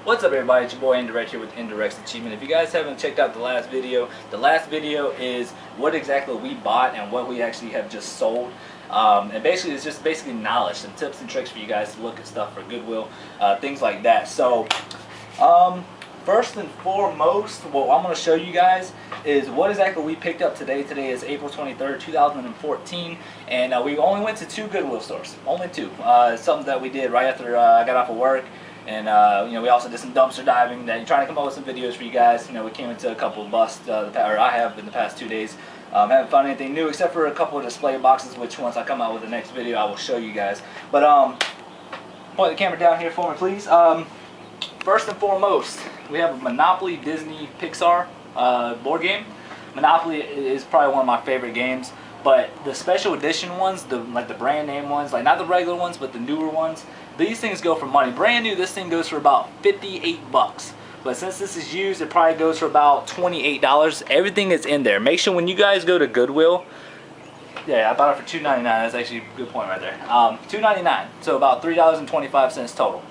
What's up, everybody? It's your boy Indirect here with Indirect's Achievement. If you guys haven't checked out the last video is what exactly we bought and what we actually have just sold. And basically it's just knowledge, some tips and tricks for you guys to look at stuff for Goodwill, things like that. So first and foremost, what I'm going to show you guys is what exactly we picked up today. Today is April 23rd, 2014, and we only went to 2 Goodwill stores. Only 2. Something that we did right after I got off of work. And you know, we also did some dumpster diving. That trying to come up with some videos for you guys. You know, we came into a couple of busts, or I have in the past 2 days. Haven't found anything new except for a couple of display boxes, which once I come out with the next video, I will show you guys. But point the camera down here for me, please. First and foremost, we have a Monopoly Disney Pixar board game. Monopoly is probably one of my favorite games. But the special edition ones, like the brand name ones, like not the regular ones, but the newer ones, these things go for money. Brand new, this thing goes for about 58 bucks. But since this is used, it probably goes for about $28. Everything is in there. Make sure when you guys go to Goodwill, yeah, I bought it for $2.99. That's actually a good point right there. $2.99, so about $3.25 total.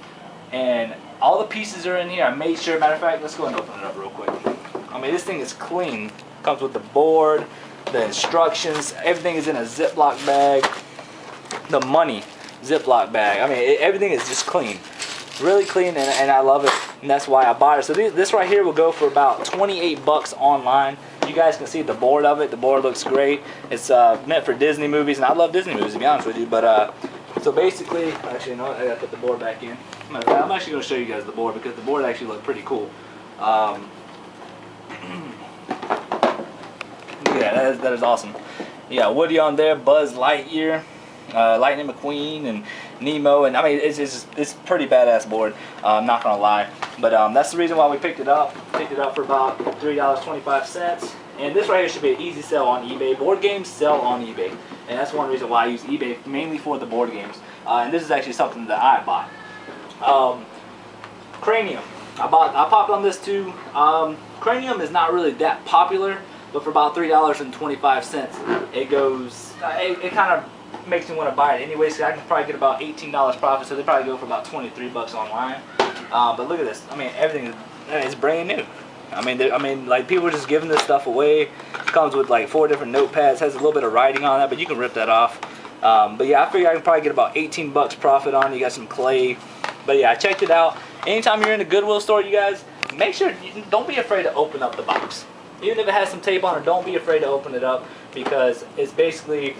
And all the pieces are in here. I made sure, matter of fact, let's go and open it up real quick. I mean, this thing is clean. Comes with the board, the instructions, everything is in a Ziploc bag. The money, Ziploc bag. I mean, everything is just clean. Really clean, and I love it, and that's why I bought it. So this right here will go for about 28 bucks online. You guys can see the board of it. The board looks great. It's meant for Disney movies, and I love Disney movies, to be honest with you. But so basically, actually, you know what? I gotta put the board back in. I'm actually gonna show you guys the board because the board actually looked pretty cool. Yeah, that is awesome. You got Woody on there, Buzz Lightyear, Lightning McQueen, and Nemo, and I mean it's pretty badass board. I'm not gonna lie, but that's the reason why we picked it up. Picked it up for about $3.25, and this right here should be an easy sell on eBay. Board games sell on eBay, and that's one reason why I use eBay mainly for the board games. And this is actually something that I bought. Cranium. I popped on this too. Cranium is not really that popular. But for about $3.25, it goes. It kind of makes me want to buy it anyways. So I can probably get about $18 profit. So they probably go for about 23 bucks online. But look at this. I mean, everything is brand new. I mean, like people are just giving this stuff away. It comes with like 4 different notepads. Has a little bit of writing on that, but you can rip that off. But yeah, I figure I can probably get about 18 bucks profit on it. You got some clay. But yeah, I checked it out. Anytime you're in a Goodwill store, you guys make sure don't be afraid to open up the box. Even if it has some tape on it, don't be afraid to open it up, because it's basically,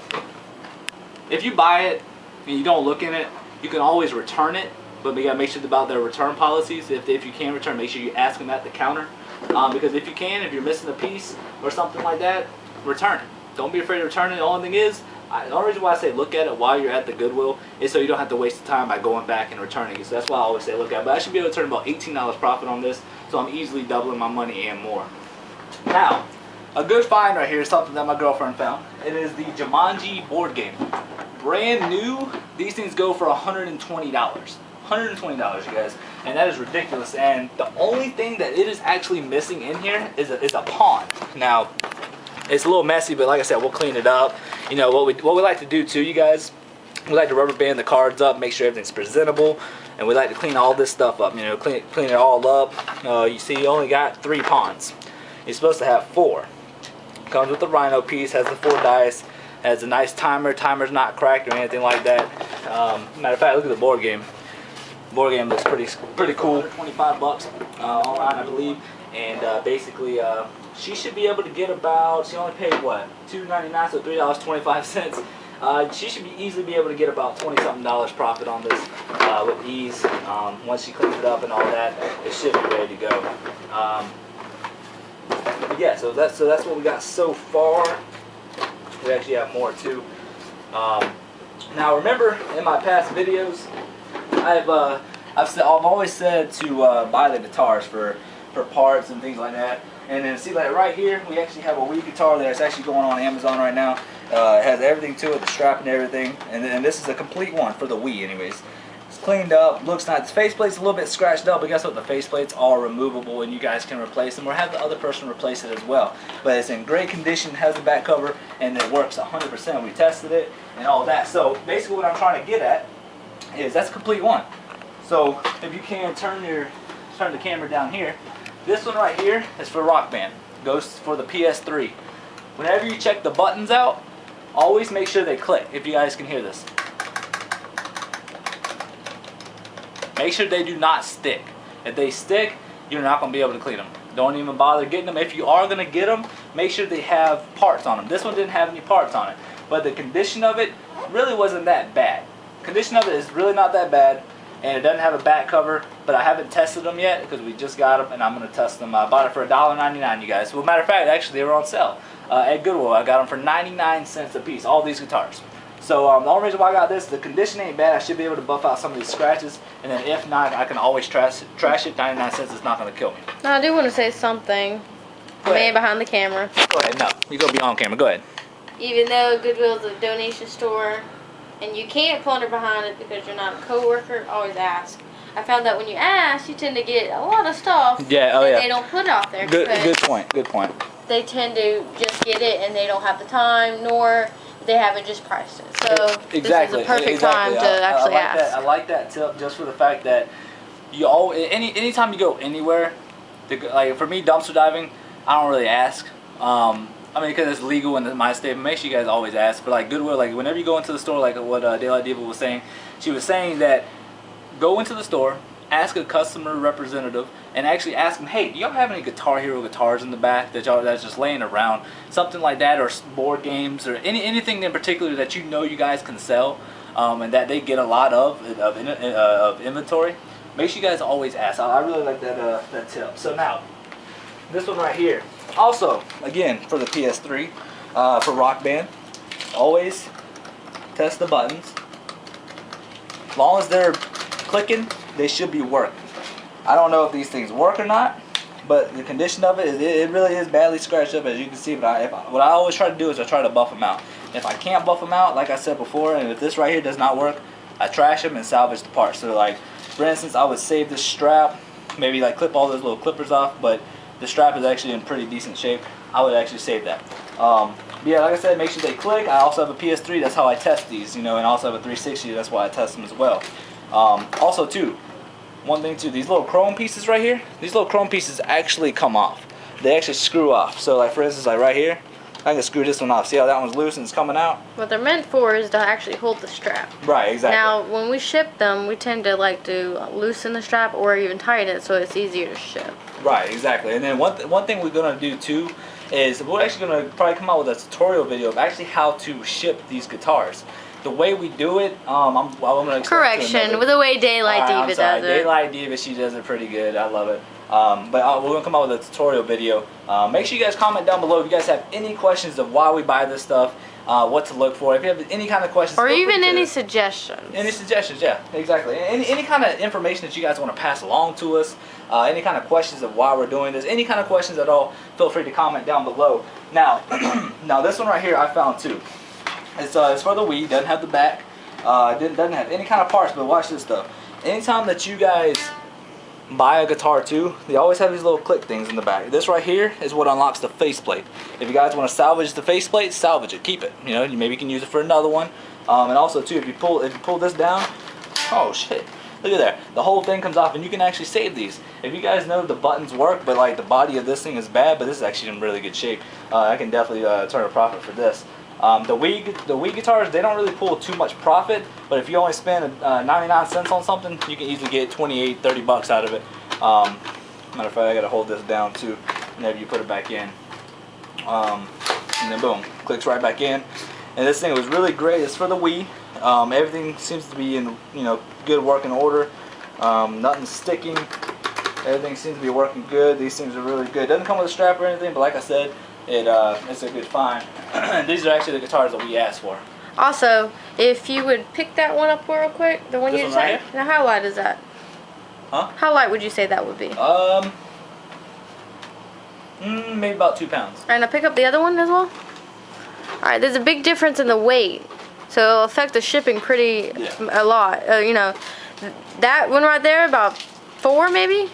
if you buy it and you don't look in it, you can always return it, but you gotta make sure about their return policies. If you can return, make sure you ask them at the counter, because if you're missing a piece or something like that, return it. Don't be afraid to return it. The only thing is, the only reason why I say look at it while you're at the Goodwill is so you don't have to waste the time by going back and returning it. So that's why I always say look at it. But I should be able to turn about $18 profit on this, so I'm easily doubling my money and more. Now, a good find right here is something that my girlfriend found. It is the Jumanji board game. Brand new. These things go for $120. $120, you guys. And that is ridiculous. And the only thing that it is actually missing in here is a pawn. Now, it's a little messy, but like I said, we'll clean it up. You know, what we like to do too, you guys, we like to rubber band the cards up, make sure everything's presentable. And we like to clean all this stuff up, you know, clean it all up. You see, you only got 3 pawns. You're supposed to have 4. Comes with the rhino piece, has the 4 dice, has a nice timer. Timer's not cracked or anything like that. Matter of fact, look at the board game. The board game looks pretty cool. 25 bucks online, I believe. And basically, she should be able to get about. She only paid what, $2.99, so $3.25. She should easily be able to get about $20-something profit on this with ease. Once she cleans it up and all that, it should be ready to go. Yeah, so that's what we got so far. We actually have more too. Now remember, in my past videos, I've always said to buy the guitars for parts and things like that. And then see, like right here, we actually have a Wii guitar that's actually going on Amazon right now. It has everything to it, the strap and everything. And this is a complete one for the Wii, anyways. It's cleaned up, looks nice. The faceplate's a little bit scratched up, but guess what? The faceplates are removable, and you guys can replace them or have the other person replace it as well. But it's in great condition, has a back cover, and it works 100%. We tested it and all that. So basically what I'm trying to get at is that's a complete one. So if you can turn your turn the camera down here. This one right here is for Rock Band. Goes for the PS3. Whenever you check the buttons out, always make sure they click, if you guys can hear this. Make sure they do not stick. If they stick, you're not going to be able to clean them. Don't even bother getting them. If you are going to get them, make sure they have parts on them. This one didn't have any parts on it, but the condition of it really wasn't that bad. Condition of it is really not that bad, and it doesn't have a back cover, but I haven't tested them yet because we just got them, and I'm going to test them. I bought it for $1.99, you guys. Well, matter of fact, actually, they were on sale at Goodwill. I got them for 99 cents a piece, all these guitars. So the only reason why I got this, the condition ain't bad. I should be able to buff out some of these scratches, and then if not, I can always trash it. 99 cents is not going to kill me. Now, I do want to say something. Man behind the camera. Go ahead. No, you're going to be on camera. Go ahead. Even though Goodwill is a donation store, and you can't plunder behind it because you're not a co-worker, always ask. I found that when you ask, you tend to get a lot of stuff. Yeah, oh yeah. They don't put out there. Good point. Good point. They tend to just get it, and they don't have the time, nor they haven't just priced it. So exactly. This is a perfect time to actually ask. I like that tip just for the fact that you always, anytime you go anywhere, like for me, dumpster diving, I don't really ask. I mean, because it's legal in my state, but make sure you guys always ask. But like Goodwill, like whenever you go into the store, like what Daylight Diva was saying, she was saying that go into the store, ask a customer representative, and actually ask them, hey, do y'all have any Guitar Hero guitars in the back that's just laying around, something like that, or board games, or anything in particular that you know you guys can sell, and that they get a lot of inventory. Make sure you guys always ask. I really like that tip. So now, this one right here. Also, again, for the PS3, for Rock Band, always test the buttons. As long as they're clicking, they should be working. I don't know if these things work or not, but the condition of it really is badly scratched up, as you can see. But what I always try to do is I try to buff them out. If I can't buff them out, like I said before, and if this right here does not work, I trash them and salvage the parts. So like, for instance, I would save this strap, maybe like clip all those little clippers off, but the strap is actually in pretty decent shape. I would actually save that. Yeah, like I said, make sure they click. I also have a PS3, that's how I test these, you know, and I also have a 360, that's why I test them as well. Also too, one thing too, these little chrome pieces right here, these little chrome pieces actually come off. They actually screw off. So like for instance, like right here, I can screw this one off. See how that one's loose and it's coming out? What they're meant for is to actually hold the strap. Right, exactly. Now, when we ship them, we tend to like to loosen the strap or even tighten it so it's easier to ship. Right, exactly. And then one thing we're going to do too is we're actually going to probably come out with a tutorial video of actually how to ship these guitars. The way we do it, I'm going to correction, with the way Daylight Diva does it. Daylight Diva, she does it pretty good. I love it. But we're going to come out with a tutorial video. Make sure you guys comment down below if you guys have any questions of why we buy this stuff, what to look for. If you have any kind of questions. Or even any suggestions. Any suggestions, yeah, exactly. Any kind of information that you guys want to pass along to us. Any kind of questions of why we're doing this. Any kind of questions at all, feel free to comment down below. Now, now this one right here I found too. It's for the Wii, doesn't have the back, doesn't have any kind of parts, but watch this stuff. Anytime that you guys buy a guitar too, they always have these little click things in the back. This right here is what unlocks the faceplate. If you guys want to salvage the faceplate, salvage it, keep it. You know, maybe you can use it for another one. And also too, if you pull this down, oh shit, look at there. The whole thing comes off, and you can actually save these. If you guys know the buttons work, but like the body of this thing is bad, but this is actually in really good shape. I can definitely turn a profit for this. The Wii guitars, they don't really pull too much profit, but if you only spend 99 cents on something, you can easily get 28, 30 bucks out of it. Matter of fact, I gotta hold this down too, whenever you put it back in. And then boom, clicks right back in. And this thing was really great. It's for the Wii. Everything seems to be in, you know, good working order. Nothing's sticking. Everything seems to be working good. These things are really good. Doesn't come with a strap or anything, but like I said, it's a good find. These are actually the guitars that we asked for. Also, if you would pick that one up real quick, the one you just had. Now, how light is that? Huh? How light would you say that would be? Maybe about 2 pounds. Alright, now pick up the other one as well. Alright, there's a big difference in the weight, so it'll affect the shipping pretty a lot. You know, that one right there, about 4 maybe.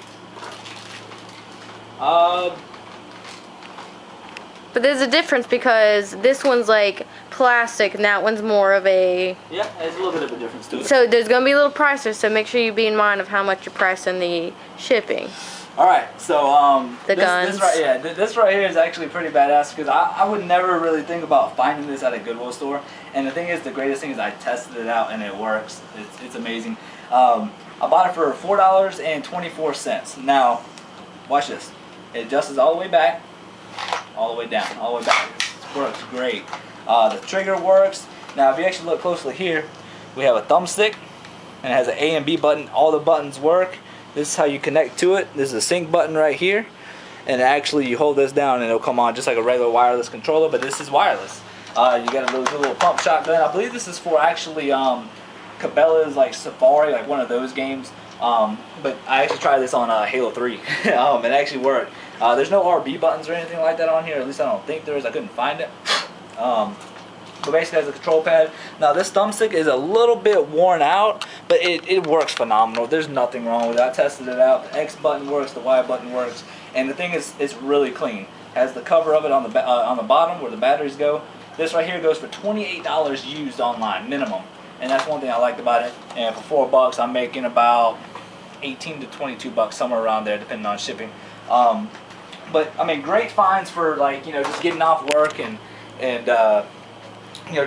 But there's a difference because this one's like plastic, and that one's more of a... Yeah, there's a little bit of a difference to it. So there's going to be a little prices, so make sure you be in mind of how much you're pricing the shipping. Alright, so guns. This right here is actually pretty badass because I would never really think about finding this at a Goodwill store. And the thing is, the greatest thing is I tested it out and it works. It's amazing. I bought it for $4.24. Now, watch this. It adjusts all the way back, all the way down, all the way back. It works great. The trigger works. Now, if you actually look closely here, we have a thumbstick and it has an A and B button. All the buttons work. This is how you connect to it. This is a sync button right here, and actually you hold this down and it'll come on just like a regular wireless controller, but this is wireless. You got a little pump shotgun. I believe this is for actually Cabela's like Safari, like one of those games. But I actually tried this on Halo 3. It actually worked. There's no RB buttons or anything like that on here. At least I don't think there is. I couldn't find it. But basically, has a control pad. Now this thumbstick is a little bit worn out, but it works phenomenal. There's nothing wrong with it. I tested it out. The X button works, the Y button works, and the thing is, it's really clean. Has the cover of it on the bottom where the batteries go. This right here goes for $28 used online minimum, and that's one thing I liked about it. And for $4, I'm making about 18 to 22 bucks, somewhere around there, depending on shipping. But I mean, great finds for like just getting off work and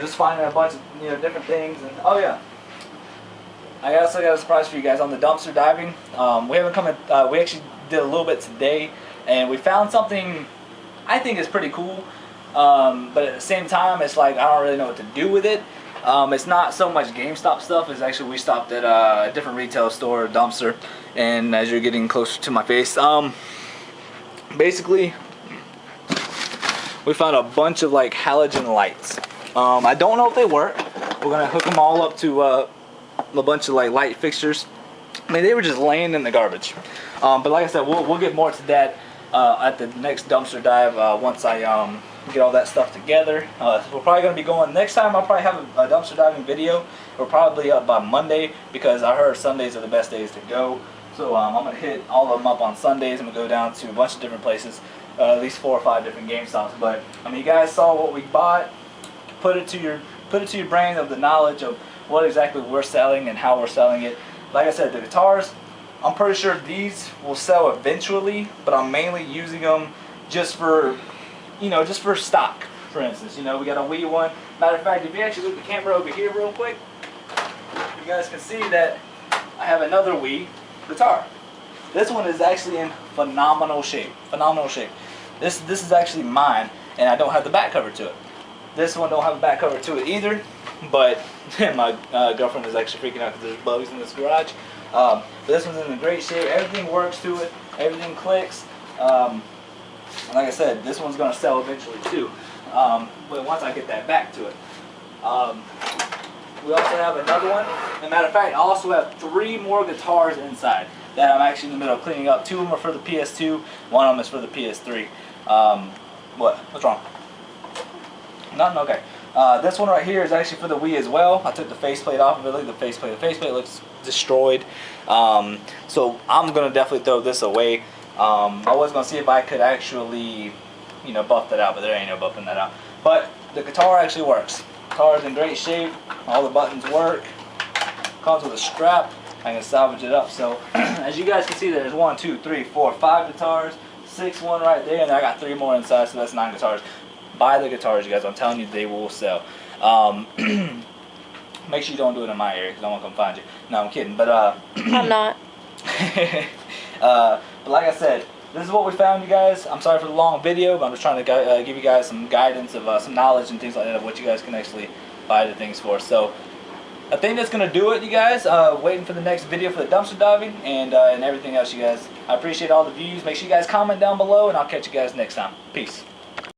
just finding a bunch of different things. And oh yeah, I also got a surprise for you guys on the dumpster diving. We haven't come in, we actually did a little bit today, and we found something I think is pretty cool. But at the same time, it's like I don't really know what to do with it. It's not so much GameStop stuff. It's actually we stopped at a different retail store, dumpster, and as you're getting closer to my face, basically we found a bunch of like halogen lights. I don't know if they work. We're gonna hook them all up to a bunch of like light fixtures. I mean, they were just laying in the garbage. But like I said, we'll get more to that at the next dumpster dive once I get all that stuff together. We're probably going to be going next time. I'll probably have a dumpster diving video. We're probably up by Monday because I heard Sundays are the best days to go. So I'm going to hit all of them up on Sundays. I'm going to go down to a bunch of different places, at least 4 or 5 different GameStops. But I mean, you guys saw what we bought. Put it to your brain of the knowledge of what exactly we're selling and how we're selling it. Like I said, the guitars, I'm pretty sure these will sell eventually, but I'm mainly using them just for just for stock, for instance. We got a Wii one. Matter of fact, if you actually look at the camera over here real quick, you guys can see that I have another Wii guitar. This one is actually in phenomenal shape. Phenomenal shape. This is actually mine, and I don't have the back cover to it. This one don't have a back cover to it either, but my girlfriend is actually freaking out because there's bugs in this garage. But this one's in great shape. Everything works to it. Everything clicks. And like I said, this one's going to sell eventually too, but once I get that back to it. We also have another one. As a matter of fact, I also have 3 more guitars inside that I'm actually in the middle of cleaning up. 2 of them are for the PS2, 1 of them is for the PS3. What's wrong? Nothing? Okay. This one right here is actually for the Wii as well. I took the faceplate off of it. Look at the faceplate. The faceplate looks destroyed. So I'm going to definitely throw this away. I was going to see if I could actually, buff that out, but there ain't no buffing that out. But the guitar actually works. The guitar is in great shape. All the buttons work. Comes with a strap. I can salvage it up. So as you guys can see, there's 1, 2, 3, 4, 5 guitars. 6 one right there, and I got 3 more inside, so that's 9 guitars. Buy the guitars, you guys. I'm telling you, they will sell. Make sure you don't do it in my area because I won't come find you. No, I'm kidding. But I'm not. But like I said, this is what we found, you guys. I'm sorry for the long video, but I'm just trying to give you guys some guidance of some knowledge and things like that of what you guys can actually buy the things for. So I think that's gonna do it, you guys. Waiting for the next video for the dumpster diving and everything else, you guys. I appreciate all the views. Make sure you guys comment down below, and I'll catch you guys next time. Peace.